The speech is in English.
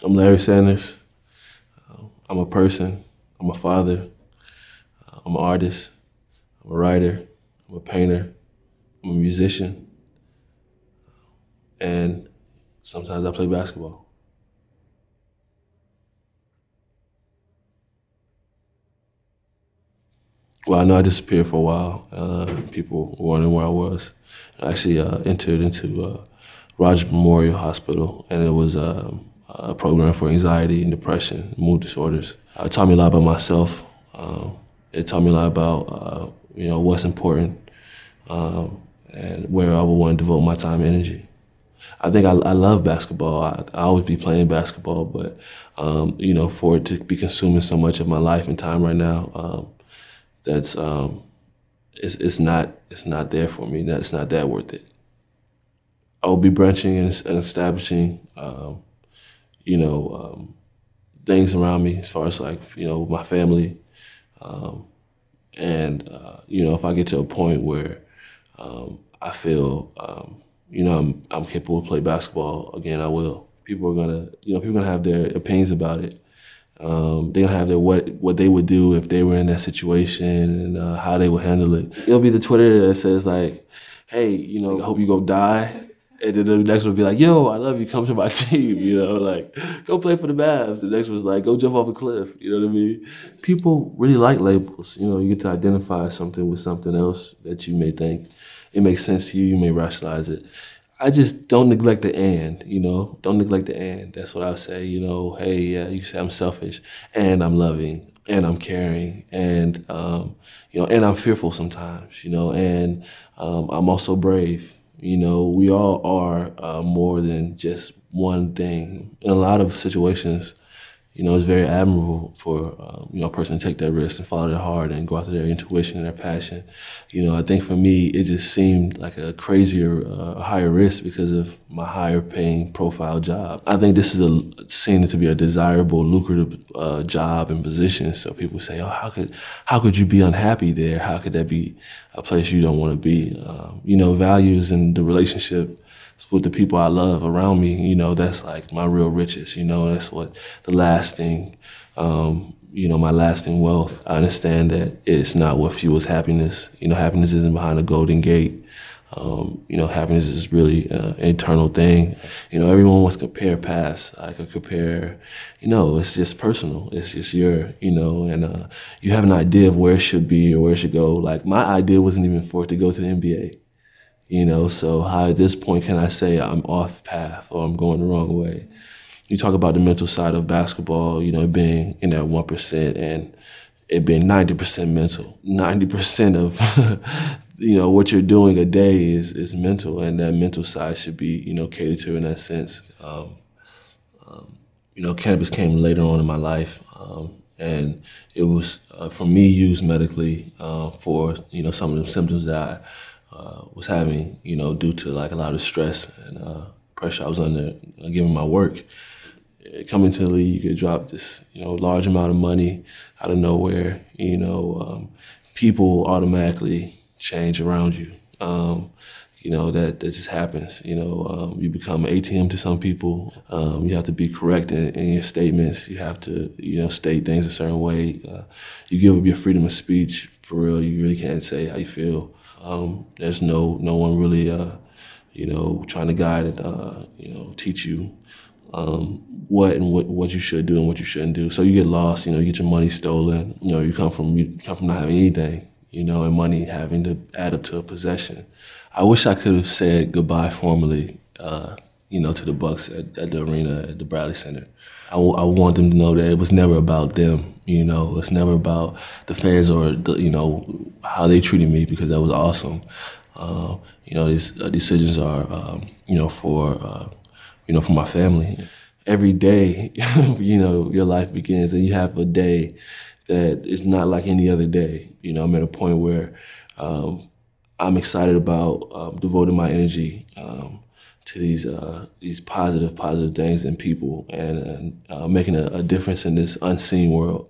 I'm Larry Sanders. I'm a person. I'm a father. I'm an artist. I'm a writer. I'm a painter. I'm a musician. And sometimes I play basketball. Well, I know I disappeared for a while. People were wondering where I was. I actually entered into Rogers Memorial Hospital, and it was a program for anxiety and depression, mood disorders. It taught me a lot about myself. It taught me a lot about what's important and where I would want to devote my time and energy. I think I love basketball. I always be playing basketball, but for it to be consuming so much of my life and time right now, it's not there for me. It's not that worth it. I will be branching and establishing, things around me as far as my family, if I get to a point where I feel I'm capable to play basketball again, I will. People are gonna have their opinions about it. They're gonna have their what they would do if they were in that situation and how they would handle it. It'll be the Twitter that says like, "Hey, I hope you go die," and then the next one will be like, "Yo, I love you. Come to my team." Like go play for the Mavs. The next one's like, "Go jump off a cliff." You know what I mean? People really like labels. You get to identify something with something else that you may think it makes sense to you. You may rationalize it. I just don't neglect the and, don't neglect the and. That's what I would say, hey, yeah, you say I'm selfish and I'm loving and I'm caring and, and I'm fearful sometimes, and I'm also brave. We all are more than just one thing. In a lot of situations, it's very admirable for a person to take that risk and follow their heart and go after their intuition and their passion. I think for me, it just seemed like a crazier, higher risk because of my higher paying profile job. I think this is seen to be a desirable, lucrative job and position. So people say, oh, how could you be unhappy there? How could that be a place you don't want to be? Values and the relationship with the people I love around me, that's like my real riches, that's what the lasting, my lasting wealth. I understand that it's not what fuels happiness. Happiness isn't behind a golden gate. Happiness is really an internal thing. Everyone wants to compare past. I could compare, it's just personal. It's just and you have an idea of where it should be or where it should go. Like my idea wasn't even for it to go to the NBA. So how at this point can I say I'm off path or I'm going the wrong way? You talk about the mental side of basketball, it being in that 1% and it being 90% mental. 90% of, what you're doing a day is mental, and that mental side should be, catered to in that sense. Cannabis came later on in my life, and it was, for me, used medically for, some of the symptoms that I was having, due to like a lot of stress and pressure I was under given my work. Coming to the league, you could drop this, large amount of money out of nowhere. People automatically change around you. That just happens. You become an ATM to some people. You have to be correct in your statements. You have to, state things a certain way. You give up your freedom of speech. For real, you really can't say how you feel. There's no one really, trying to guide and, teach you what you should do and what you shouldn't do. So you get lost, you get your money stolen. You come from not having anything, and money having to add up to a possession. I wish I could have said goodbye formally, to the Bucks at the arena at the Bradley Center. I want them to know that it was never about them. It's never about the fans or how they treated me, because that was awesome. These decisions are for my family. Every day, your life begins, and you have a day that is not like any other day. I'm at a point where I'm excited about devoting my energy to these positive things in people and making a difference in this unseen world.